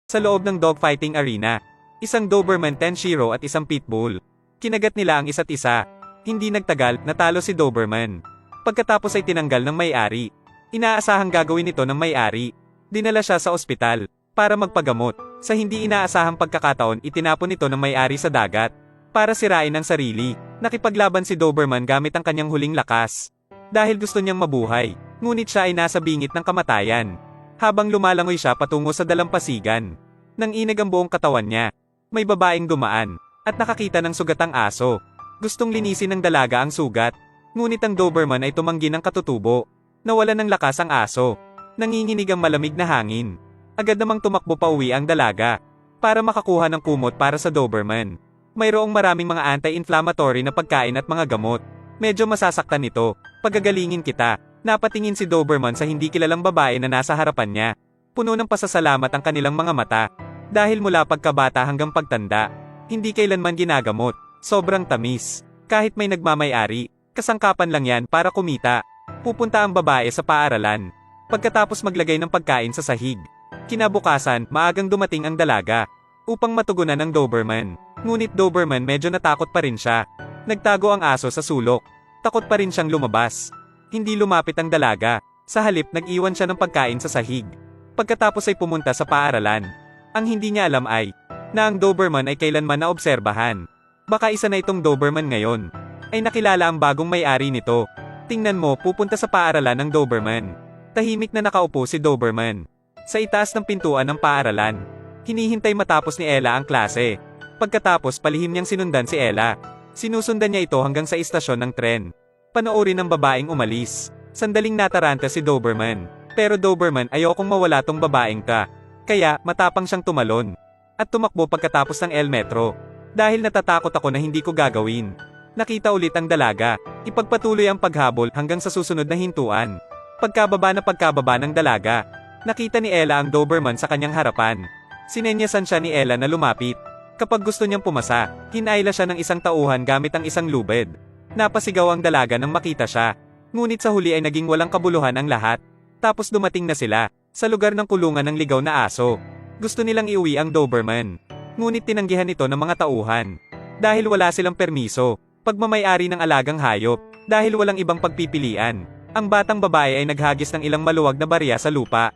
Sa loob ng dogfighting arena, isang Doberman Tenshiro at isang Pitbull. Kinagat nila ang isa't isa. Hindi nagtagal, natalo si Doberman. Pagkatapos ay tinanggal ng may-ari. Inaasahang gagawin ito ng may-ari. Dinala siya sa ospital para magpagamot. Sa hindi inaasahang pagkakataon, itinapon ito ng may-ari sa dagat para sirain ang sarili. Nakipaglaban si Doberman gamit ang kanyang huling lakas. Dahil gusto niyang mabuhay, ngunit siya ay nasa bingit ng kamatayan. Habang lumalangoy siya patungo sa dalampasigan, nanginag ang buong katawan niya. May babaeng dumaan, at nakakita ng sugatang aso. Gustong linisin ng dalaga ang sugat, ngunit ang Doberman ay tumanggi ng katutubo. Nawalan ng lakas ang aso. Nanginginig ang malamig na hangin. Agad namang tumakbo pa uwi ang dalaga, para makakuha ng kumot para sa Doberman. Mayroong maraming mga anti-inflammatory na pagkain at mga gamot. Medyo masasaktan ito, pagagalingin kita. Napatingin si Doberman sa hindi kilalang babae na nasa harapan niya. Puno ng pasasalamat ang kanilang mga mata. Dahil mula pagkabata hanggang pagtanda, hindi kailanman ginagamot. Sobrang tamis. Kahit may nagmamay-ari, kasangkapan lang yan para kumita. Pupunta ang babae sa paaralan. Pagkatapos maglagay ng pagkain sa sahig. Kinabukasan, maagang dumating ang dalaga upang matugunan ang Doberman. Ngunit Doberman medyo natakot pa rin siya. Nagtago ang aso sa sulok. Takot pa rin siyang lumabas. Hindi lumapit ang dalaga. Sa halip, nag-iwan siya ng pagkain sa sahig. Pagkatapos ay pumunta sa paaralan. Ang hindi niya alam ay, na ang Doberman ay kailanman naobserbahan. Baka isa na itong Doberman ngayon. Ay nakilala ang bagong may-ari nito. Tingnan mo, pupunta sa paaralan ng Doberman. Tahimik na nakaupo si Doberman sa itaas ng pintuan ng paaralan. Hinihintay matapos ni Ella ang klase. Pagkatapos palihim niyang sinundan si Ella. Sinusundan niya ito hanggang sa istasyon ng tren. Panoorin ng babaeng umalis. Sandaling nataranta si Doberman. Pero Doberman, ayokong mawala tong babaeng ka. Kaya, matapang siyang tumalon. At tumakbo pagkatapos ng El Metro. Dahil natatakot ako na hindi ko gagawin. Nakita ulit ang dalaga. Ipagpatuloy ang paghabol hanggang sa susunod na hintuan. Pagkababa ng dalaga, nakita ni Ella ang Doberman sa kanyang harapan. Sinenyasan siya ni Ella na lumapit. Kapag gusto niyang pumasa, hinayla siya ng isang tauhan gamit ang isang lubid. Napasigaw ang dalaga nang makita siya. Ngunit sa huli ay naging walang kabuluhan ang lahat. Tapos dumating na sila sa lugar ng kulungan ng ligaw na aso. Gusto nilang iuwi ang Doberman. Ngunit tinanggihan ito ng mga tauhan. Dahil wala silang permiso, pagmamay-ari ng alagang hayop. Dahil walang ibang pagpipilian, ang batang babae ay naghagis ng ilang maluwag na barya sa lupa.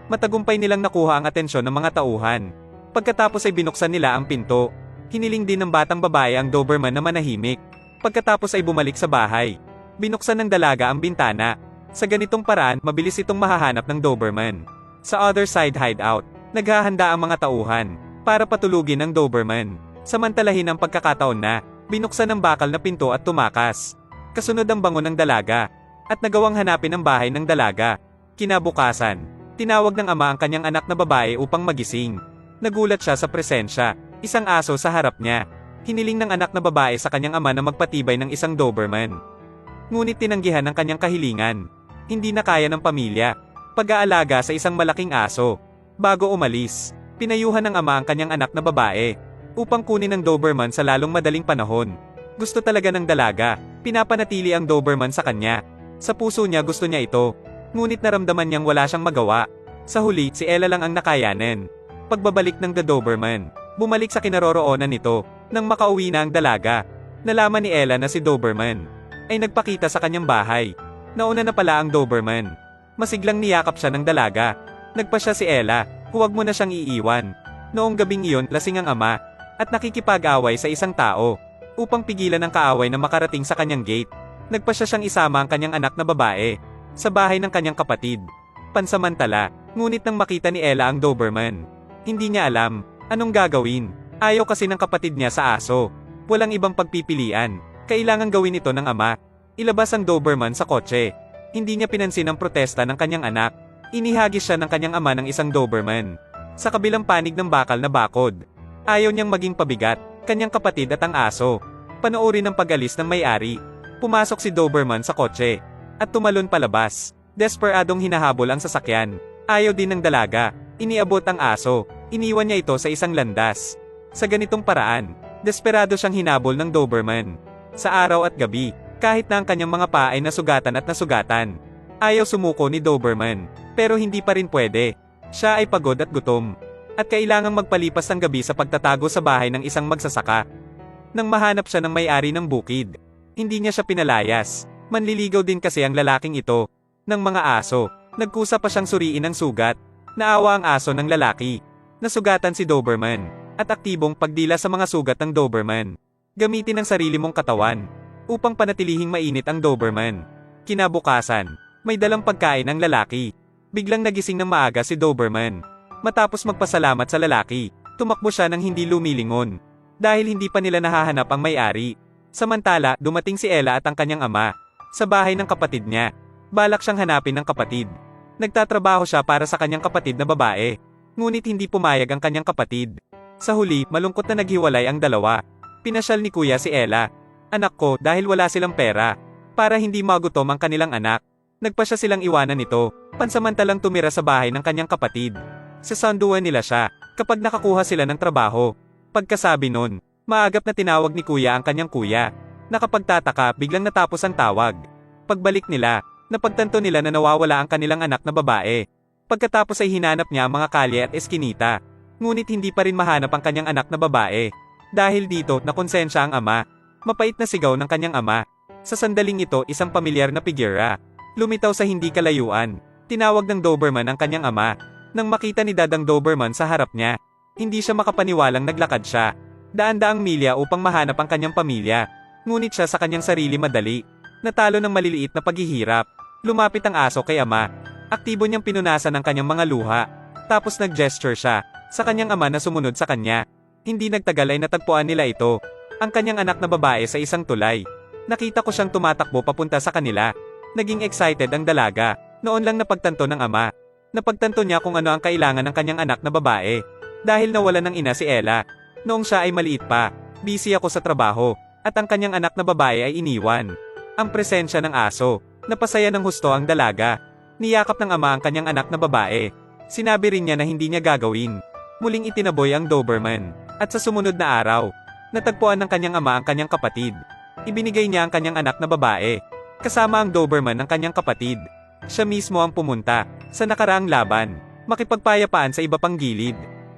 Matagumpay nilang nakuha ang atensyon ng mga tauhan. Pagkatapos ay binuksan nila ang pinto. Hiniling din ng batang babae ang Doberman na manahimik. Pagkatapos ay bumalik sa bahay. Binuksan ng dalaga ang bintana. Sa ganitong paraan, mabilis itong mahahanap ng Doberman. Sa other side hideout, naghahanda ang mga tauhan para patulugin ang Doberman. Samantalahin ang pagkakataon na binuksan ang bakal na pinto at tumakas. Kasunod ang bangon ng dalaga at nagawang hanapin ang bahay ng dalaga. Kinabukasan, tinawag ng ama ang kanyang anak na babae upang magising. Nagulat siya sa presensya, isang aso sa harap niya. Hiniling ng anak na babae sa kanyang ama na magpatibay ng isang Doberman. Ngunit tinanggihan ang kanyang kahilingan. Hindi na kaya ng pamilya pag-aalaga sa isang malaking aso. Bago umalis, pinayuhan ng ama ang kanyang anak na babae upang kunin ang Doberman sa lalong madaling panahon. Gusto talaga ng dalaga, pinapanatili ang Doberman sa kanya. Sa puso niya gusto niya ito, ngunit naramdaman niyang wala siyang magawa. Sa huli, si Ella lang ang nakayanan. Pagbabalik ng Doberman, bumalik sa kinaroroonan nito. Nang makauwi na ang dalaga, nalaman ni Ella na si Doberman ay nagpakita sa kanyang bahay. Nauna na pala ang Doberman. Masiglang niyakap siya ng dalaga. Nagpa siya si Ella, huwag mo na siyang iiwan. Noong gabing iyon, lasing ang ama at nakikipag-away sa isang tao upang pigilan ang kaaway na makarating sa kanyang gate. Nagpa siya siyang isama ang kanyang anak na babae sa bahay ng kanyang kapatid. Pansamantala, ngunit nang makita ni Ella ang Doberman, hindi niya alam anong gagawin. Ayaw kasi ng kapatid niya sa aso. Walang ibang pagpipilian. Kailangang gawin ito ng ama. Ilabas ang Doberman sa kotse. Hindi niya pinansin ang protesta ng kanyang anak. Inihagis siya ng kanyang ama ng isang Doberman sa kabilang panig ng bakal na bakod. Ayaw niyang maging pabigat, kanyang kapatid at ang aso. Panoorin ang pag-alis ng may-ari. Pumasok si Doberman sa kotse at tumalon palabas. Desperadong hinahabol ang sasakyan. Ayaw din ng dalaga. Iniabot ang aso. Iniwan niya ito sa isang landas. Sa ganitong paraan, desperado siyang hinabol ng Doberman. Sa araw at gabi, kahit na ang kanyang mga paa ay nasugatan at nasugatan. Ayaw sumuko ni Doberman, pero hindi pa rin pwede. Siya ay pagod at gutom. at kailangang magpalipas ng gabi sa pagtatago sa bahay ng isang magsasaka. Nang mahanap siya ng may-ari ng bukid, hindi niya siya pinalayas. Manliligaw din kasi ang lalaking ito ng mga aso. Nagkusa pa siyang suriin ang sugat. Naawa ang aso ng lalaki. Nasugatan si Doberman at aktibong pagdila sa mga sugat ng Doberman. Gamitin ang sarili mong katawan upang panatilihing mainit ang Doberman. Kinabukasan, may dalang pagkain ang lalaki. Biglang nagising ng maaga si Doberman. Matapos magpasalamat sa lalaki, tumakbo siya ng hindi lumilingon dahil hindi pa nila nahahanap ang may-ari. Samantala, dumating si Ella at ang kanyang ama sa bahay ng kapatid niya. Balak siyang hanapin ng kapatid. Nagtatrabaho siya para sa kanyang kapatid na babae. Ngunit hindi pumayag ang kanyang kapatid. Sa huli, malungkot na naghiwalay ang dalawa. Pinasyal ni kuya si Ella. Anak ko, dahil wala silang pera. Para hindi magutom ang kanilang anak, nagpasya silang iwanan nito. Pansamantalang tumira sa bahay ng kanyang kapatid. Sasanduan nila siya kapag nakakuha sila ng trabaho. Pagkasabi nun, maagap na tinawag ni kuya ang kanyang kuya. Nakapagtataka, biglang natapos ang tawag. Pagbalik nila, napagtanto nila na nawawala ang kanilang anak na babae. Pagkatapos ay hinanap niya ang mga kalye at eskinita. Ngunit hindi pa rin mahanap ang kanyang anak na babae. Dahil dito, nakonsensya ang ama. Mapait na sigaw ng kanyang ama. Sa sandaling ito, isang pamilyar na figura lumitaw sa hindi kalayuan. Tinawag ng Doberman ang kanyang ama. Nang makita ni Dadang Doberman sa harap niya, hindi siya makapaniwalang naglakad siya daan-daang milya upang mahanap ang kanyang pamilya. Ngunit siya sa kanyang sarili madali. Natalo ng maliliit na paghihirap. Lumapit ang aso kay ama. Aktibo niyang pinunasan ang kanyang mga luha. Tapos nag-gesture siya sa kanyang ama na sumunod sa kanya. Hindi nagtagal ay natagpuan nila ito, ang kanyang anak na babae sa isang tulay. Nakita ko siyang tumatakbo papunta sa kanila. Naging excited ang dalaga. Noon lang napagtanto ng ama. Napagtanto niya kung ano ang kailangan ng kanyang anak na babae. Dahil nawalan ng ina si Ella. Noong siya ay maliit pa, busy ako sa trabaho. At ang kanyang anak na babae ay iniwan. Ang presensya ng aso, napasaya ng husto ang dalaga. Niyakap ng ama ang kanyang anak na babae. Sinabi rin niya na hindi niya gagawin. Muling itinaboy ang Doberman. At sa sumunod na araw, natagpuan ng kanyang ama ang kanyang kapatid. Ibinigay niya ang kanyang anak na babae. Kasama ang Doberman ng kanyang kapatid. Siya mismo ang pumunta sa nakaraang laban. Makipagpayapaan sa iba pang gilid.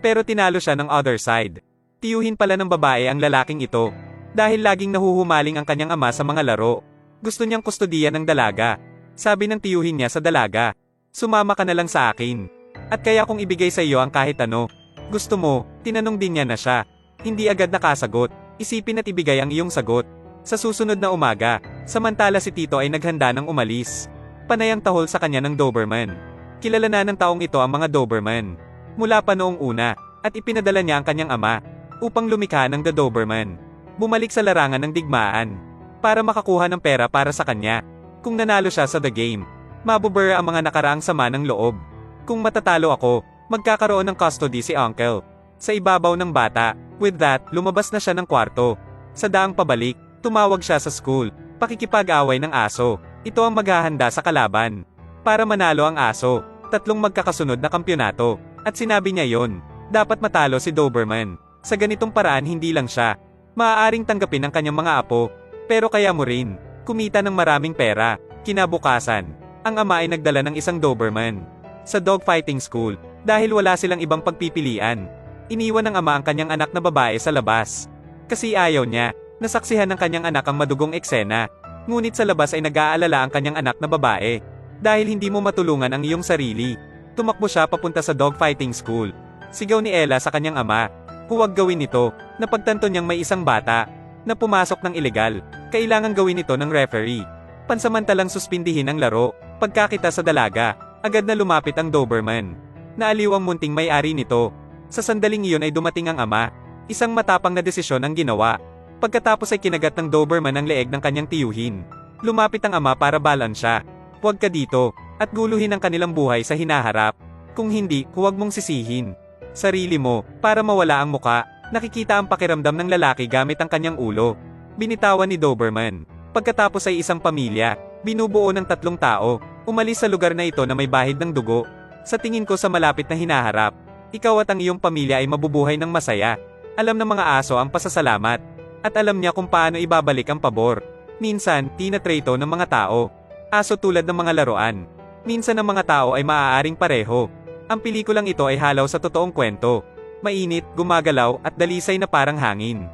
Pero tinalo siya ng other side. Tiyuhin pala ng babae ang lalaking ito. Dahil laging nahuhumaling ang kanyang ama sa mga laro. Gusto niyang kustodiyan ng dalaga. Sabi ng tiyuhin niya sa dalaga, sumama ka na lang sa akin. At kaya kung ibigay sa iyo ang kahit ano. Gusto mo, tinanong din niya na siya. Hindi agad nakasagot. Isipin at ibigay ang iyong sagot. Sa susunod na umaga, samantala si Tito ay naghanda ng umalis. Panay ang tahol sa kanya ng Doberman. Kilala na ng taong ito ang mga Doberman. Mula pa noong una, at ipinadala niya ang kanyang ama upang lumikha ng The Doberman. Bumalik sa larangan ng digmaan para makakuha ng pera para sa kanya. Kung nanalo siya sa the game, mabubura ang mga nakaraang sama ng loob. Kung matatalo ako, magkakaroon ng custody si Uncle. Sa ibabaw ng bata, with that, lumabas na siya ng kwarto. Sa daang pabalik, tumawag siya sa school. Pakikipag-away ng aso. Ito ang maghahanda sa kalaban. Para manalo ang aso, 3 magkakasunod na kampyonato. At sinabi niya yon, dapat matalo si Doberman. Sa ganitong paraan hindi lang siya maaaring tanggapin ng kanyang mga apo, pero kaya mo rin kumita ng maraming pera. Kinabukasan, ang ama ay nagdala ng isang Doberman sa dogfighting school dahil wala silang ibang pagpipilian. Iniwan ng ama ang kanyang anak na babae sa labas kasi ayaw niya nasaksihan ng kanyang anak ang madugong eksena. Ngunit sa labas ay nag-aalala ang kanyang anak na babae. Dahil hindi mo matulungan ang iyong sarili, tumakbo siya papunta sa dogfighting school. Sigaw ni Ella sa kanyang ama, huwag gawin ito. Napagtanto niyang may isang bata na pumasok ng ilegal. Kailangan gawin ito ng referee. Pansamantalang suspindihin ang laro. Pagkakita sa dalaga, agad na lumapit ang Doberman. Naaliw ang munting may-ari nito. Sa sandaling iyon ay dumating ang ama. Isang matapang na desisyon ang ginawa. Pagkatapos ay kinagat ng Doberman ang leeg ng kanyang tiyuhin. Lumapit ang ama para balan siya. Huwag ka dito, at guluhin ang kanilang buhay sa hinaharap. Kung hindi, huwag mong sisihin sarili mo, para mawala ang muka. Nakikita ang pakiramdam ng lalaki gamit ang kanyang ulo. Binitawan ni Doberman. Pagkatapos ay isang pamilya, binubuo ng 3 tao, umalis sa lugar na ito na may bahid ng dugo. Sa tingin ko sa malapit na hinaharap, ikaw at ang iyong pamilya ay mabubuhay ng masaya. Alam ng mga aso ang pasasalamat. At alam niya kung paano ibabalik ang pabor. Minsan, tinatrato ng mga tao. Aso tulad ng mga laruan. Minsan ang mga tao ay maaaring pareho. Ang pelikulang ito ay halaw sa totoong kwento. Mainit, gumagalaw, at dalisay na parang hangin.